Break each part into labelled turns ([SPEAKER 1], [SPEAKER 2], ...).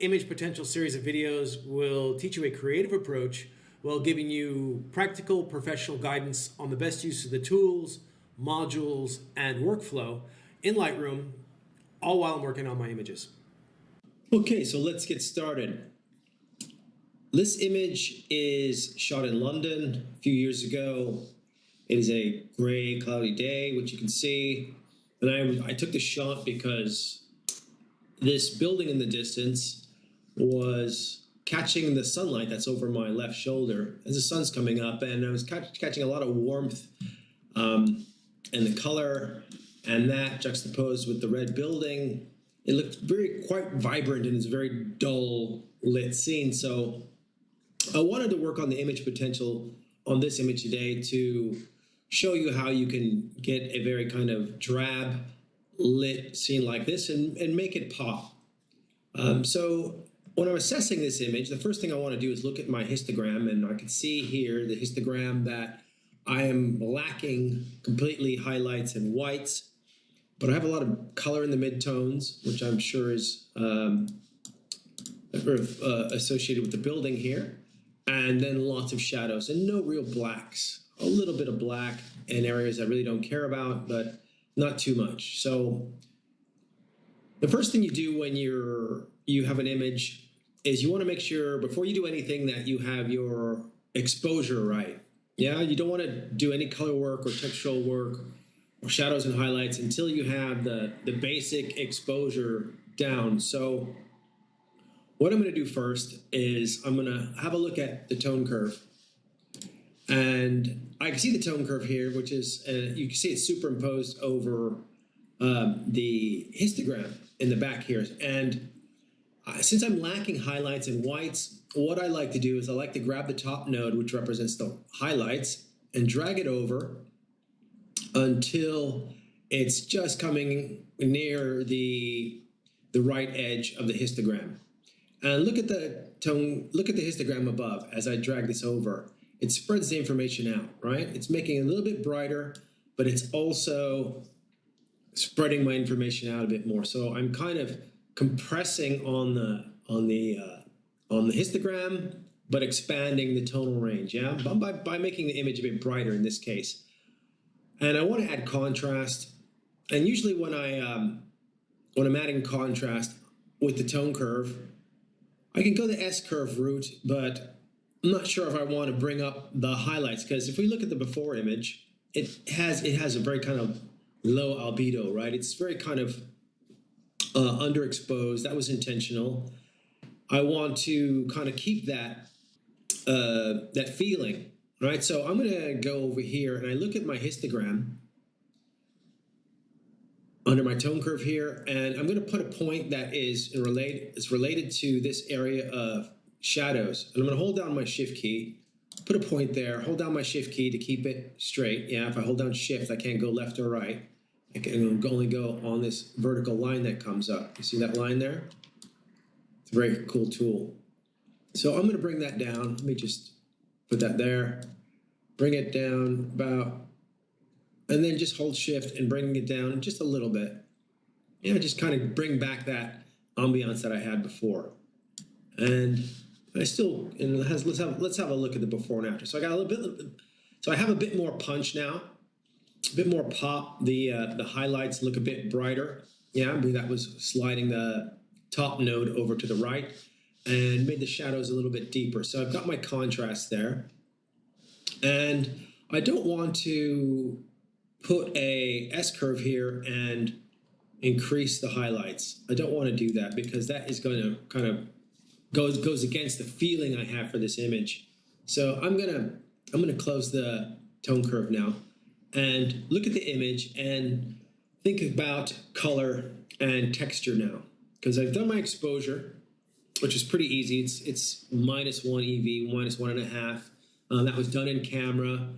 [SPEAKER 1] image potential series of videos will teach you a creative approach while giving you practical professional guidance on the best use of the tools, modules, and workflow in Lightroom, all while I'm working on my images.
[SPEAKER 2] Okay, so let's get started. This image is shot in London a few years ago. It is a gray, cloudy day, which you can see. And I took the shot because this building in the distance was catching the sunlight that's over my left shoulder as the sun's coming up, and I was catching a lot of warmth and the color, and that juxtaposed with the red building, it looked quite vibrant in this very dull lit scene. So I wanted to work on the image potential on this image today to show you how you can get a very kind of drab lit scene like this and make it pop. So when I'm assessing this image, the first thing I want to do is look at my histogram, and I can see here the histogram that I am lacking completely highlights and whites, but I have a lot of color in the midtones, which I'm sure is associated with the building here, and then lots of shadows and no real blacks. A little bit of black in areas I really don't care about, but not too much. So the first thing you do when you have an image is you want to make sure before you do anything that you have your exposure right. Yeah, you don't want to do any color work or textural work or shadows and highlights until you have the basic exposure down. So what I'm going to do first is I'm going to have a look at the tone curve. And I can see the tone curve here, which is, you can see it's superimposed over the histogram in the back here. And since I'm lacking highlights and whites, what I like to do is I like to grab the top node, which represents the highlights, and drag it over until it's just coming near the right edge of the histogram. And look at the tone, look at the histogram above as I drag this over. It spreads the information out, right? It's making it a little bit brighter, but it's also spreading my information out a bit more. So I'm kind of compressing on the histogram, but expanding the tonal range, yeah, by making the image a bit brighter in this case. And I want to add contrast. And usually when I'm adding contrast with the tone curve, I can go the S-curve route, but I'm not sure if I want to bring up the highlights, because if we look at the before image, it has a very kind of low albedo, right? It's very kind of underexposed. That was intentional. I want to kind of keep that that feeling, right? So I'm going to go over here and I look at my histogram under my tone curve here, and I'm going to put a point that is related to this area of shadows. And I'm going to hold down my shift key, put a point there, hold down my shift key to keep it straight. Yeah, if I hold down shift, I can't go left or right. I can only go on this vertical line that comes up. You see that line there? It's a very cool tool. So I'm going to bring that down. Let me just put that there. Bring it down about, and then just hold shift and bring it down just a little bit. Yeah, just kind of bring back that ambiance that I had before. And let's have a look at the before and after. So I got a little bit, so I have a bit more punch now, a bit more pop. The highlights look a bit brighter. Yeah, I mean, that was sliding the top node over to the right and made the shadows a little bit deeper. So I've got my contrast there. And I don't want to put a S-curve here and increase the highlights. I don't want to do that because that is going to kind of goes against the feeling I have for this image. So I'm gonna close the tone curve now and look at the image and think about color and texture now, because I've done my exposure, which is pretty easy. It's -1 EV, -1.5. That was done in camera.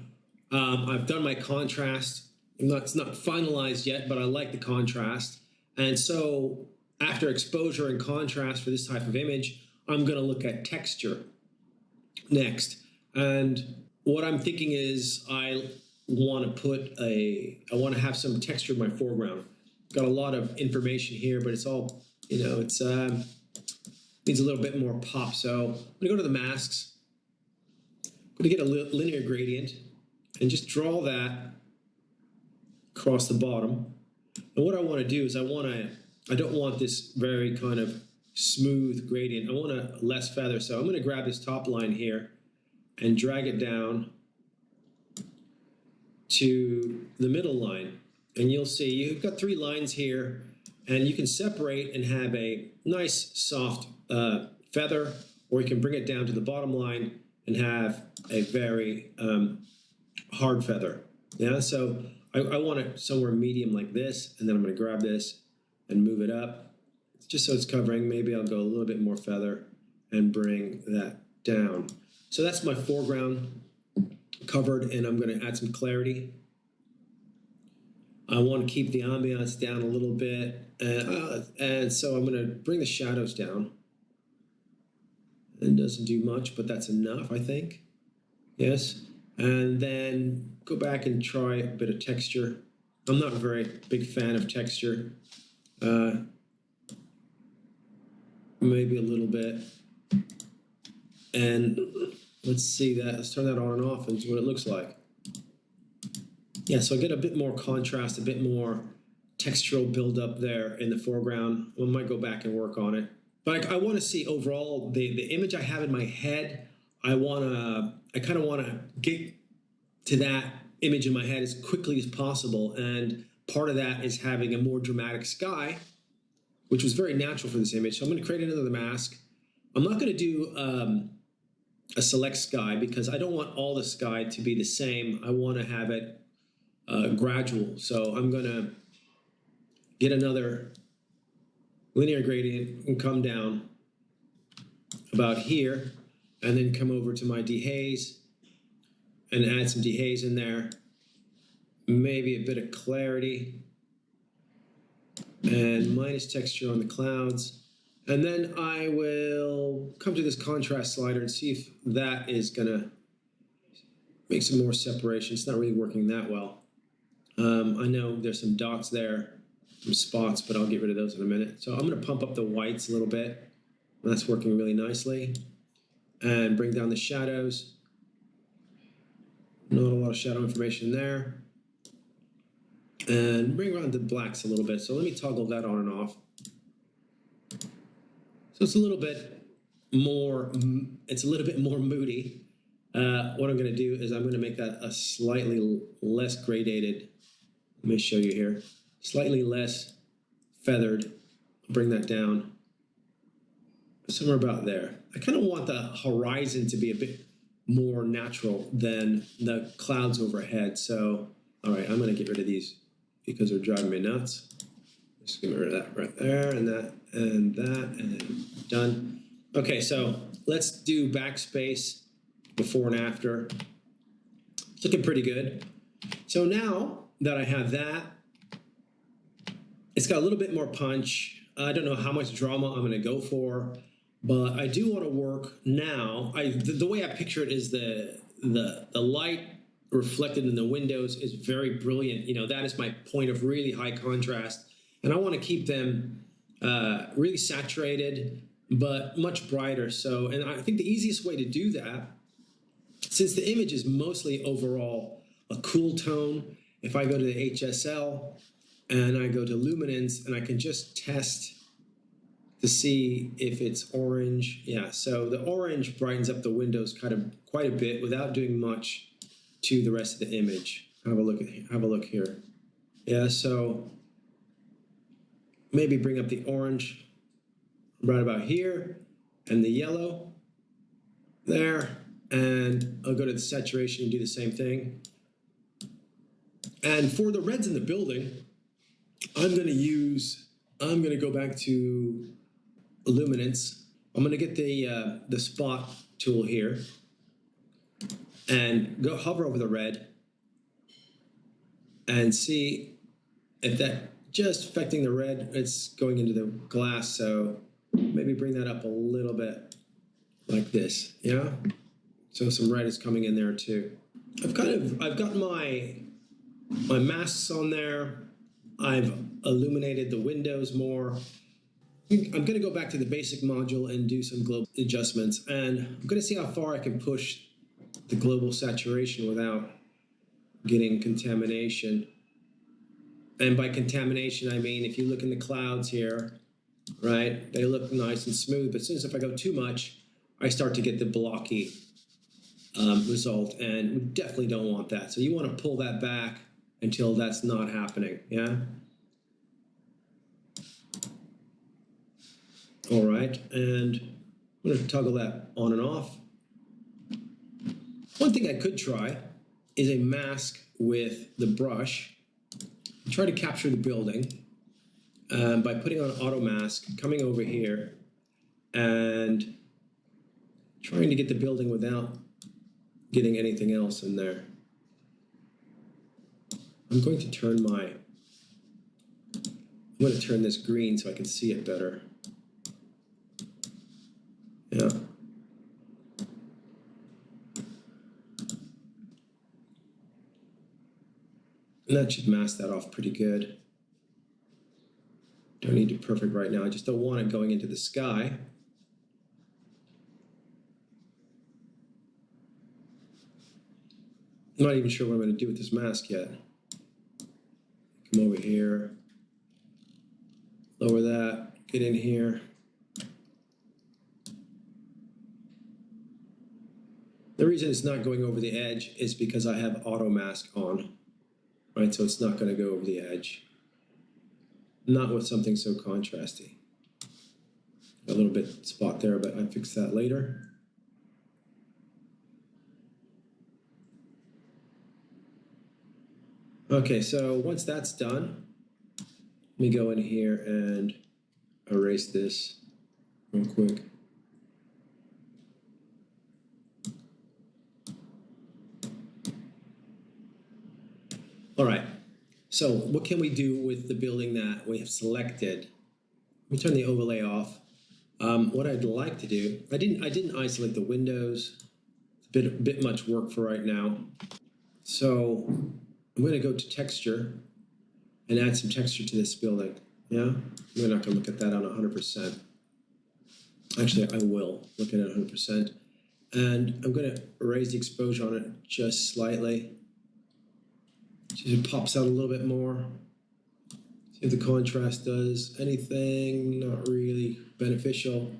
[SPEAKER 2] I've done my contrast. It's not finalized yet, but I like the contrast. And so after exposure and contrast for this type of image, I'm going to look at texture next. And what I'm thinking is I want to have some texture in my foreground. Got a lot of information here, but it's all, it's needs a little bit more pop. So I'm gonna go to the masks. I'm gonna get a linear gradient and just draw that across the bottom. And what I want to do is I don't want this very kind of smooth gradient. I want a less feather. So I'm going to grab this top line here and drag it down to the middle line. And you'll see you've got 3 lines here, and you can separate and have a nice soft feather, or you can bring it down to the bottom line and have a very hard feather. Yeah, so I want it somewhere medium like this, and then I'm going to grab this and move it up just so it's covering. Maybe I'll go a little bit more feather and bring that down. So that's my foreground covered, and I'm going to add some clarity. I want to keep the ambiance down a little bit, and so I'm going to bring the shadows down. It doesn't do much, but that's enough, I think. Yes. And then go back and try a bit of texture. I'm not a very big fan of texture. Maybe a little bit. And let's see that. Let's turn that on and off and see what it looks like. Yeah, so I get a bit more contrast, a bit more textural buildup there in the foreground. I might go back and work on it. But I want to see overall the image I have in my head. I kind of want to get to that image in my head as quickly as possible. And part of that is having a more dramatic sky, which was very natural for this image. So I'm going to create another mask. I'm not going to do a select sky because I don't want all the sky to be the same. I want to have it gradual. So I'm going to get another linear gradient and come down about here, and then come over to my dehaze and add some dehaze in there, maybe a bit of clarity, and minus texture on the clouds. And then I will come to this contrast slider and see if that is gonna make some more separation. It's not really working that well. I know there's some dots there, some spots, but I'll get rid of those in a minute. So I'm gonna pump up the whites a little bit. That's working really nicely. And bring down the shadows. Not a lot of shadow information there. And bring around the blacks a little bit. So let me toggle that on and off. So it's a little bit more moody. What I'm going to do is I'm going to make that a slightly less gradated. Let me show you here. Slightly less feathered. Bring that down somewhere about there. I kind of want the horizon to be a bit more natural than the clouds overhead. So, all right, I'm going to get rid of these because they're driving me nuts. Just get rid of that right there, and that, and that, and done. Okay, so let's do backspace before and after. It's looking pretty good. So now that I have that, it's got a little bit more punch. I don't know how much drama I'm going to go for, but I do want to work now. The way I picture it is the light reflected in the windows is very brilliant. You know, that is my point of really high contrast. And I want to keep them really saturated, but much brighter. So, and I think the easiest way to do that, since the image is mostly overall a cool tone, if I go to the HSL and I go to luminance and I can just test to see if it's orange. Yeah, so the orange brightens up the windows quite a bit without doing much to the rest of the image. Have a look here. Yeah, so maybe bring up the orange right about here and the yellow there, and I'll go to the saturation and do the same thing. And for the reds in the building, I'm going to go back to luminance. I'm going to get the spot tool here and go hover over the red and see if that just affecting the red. It's going into the glass, so maybe bring that up a little bit like this. Yeah, so some red is coming in there too. I've got my masks on there. I've illuminated the windows more. I'm going to go back to the basic module and do some global adjustments. And I'm going to see how far I can push the global saturation without getting contamination. And by contamination, I mean, if you look in the clouds here, right, they look nice and smooth. But as soon as if I go too much, I start to get the blocky result. And we definitely don't want that. So you want to pull that back until that's not happening, yeah? All right, and I'm going to toggle that on and off. One thing I could try is a mask with the brush. Try to capture the building by putting on auto mask, coming over here, and trying to get the building without getting anything else in there. I'm going to turn this green so I can see it better. Yeah. And that should mask that off pretty good. Don't need it perfect right now. I just don't want it going into the sky. I'm not even sure what I'm going to do with this mask yet. Come over here. Lower that. Get in here. The reason it's not going over the edge is because I have auto mask on, right? So it's not going to go over the edge. Not with something so contrasty. A little bit spot there, but I'll fix that later. Okay, so once that's done, let me go in here and erase this real quick. All right, so what can we do with the building that we have selected? Let me turn the overlay off. What I'd like to do, I didn't isolate the windows. It's a bit much work for right now. So I'm going to go to texture and add some texture to this building. Yeah, we're not going to look at that on 100%. Actually, I will look at it 100%. And I'm going to raise the exposure on it just slightly. See if it pops out a little bit more. See if the contrast does anything. Not really beneficial.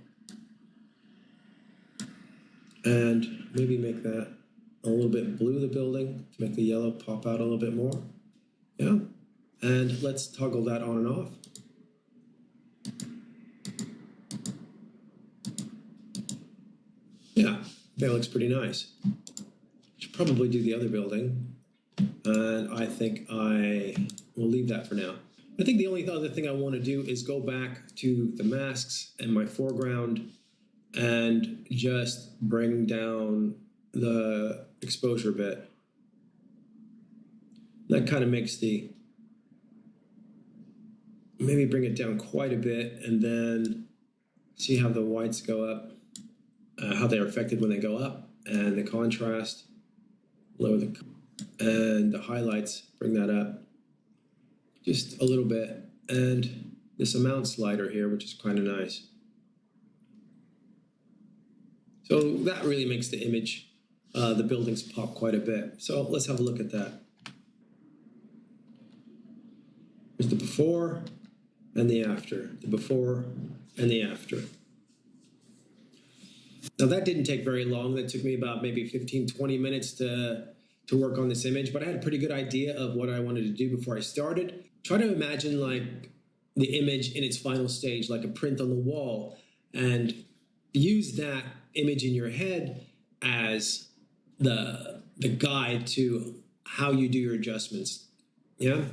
[SPEAKER 2] And maybe make that a little bit blue, the building, to make the yellow pop out a little bit more. Yeah. And let's toggle that on and off. Yeah, that looks pretty nice. Should probably do the other building. And I think I will leave that for now. I think the only other thing I want to do is go back to the masks and my foreground and just bring down the exposure a bit. That kind of makes maybe bring it down quite a bit and then see how the whites go up, how they're affected when they go up, and the contrast, lower and the highlights, bring that up just a little bit, and this amount slider here, which is kind of nice. So that really makes the image, the buildings pop quite a bit. So let's have a look at that. Here's the before and the after, the before and the after. Now that didn't take very long. That took me about maybe 15, 20 minutes to work on this image, but I had a pretty good idea of what I wanted to do before I started. Try to imagine like the image in its final stage, like a print on the wall, and use that image in your head as the guide to how you do your adjustments. Yeah.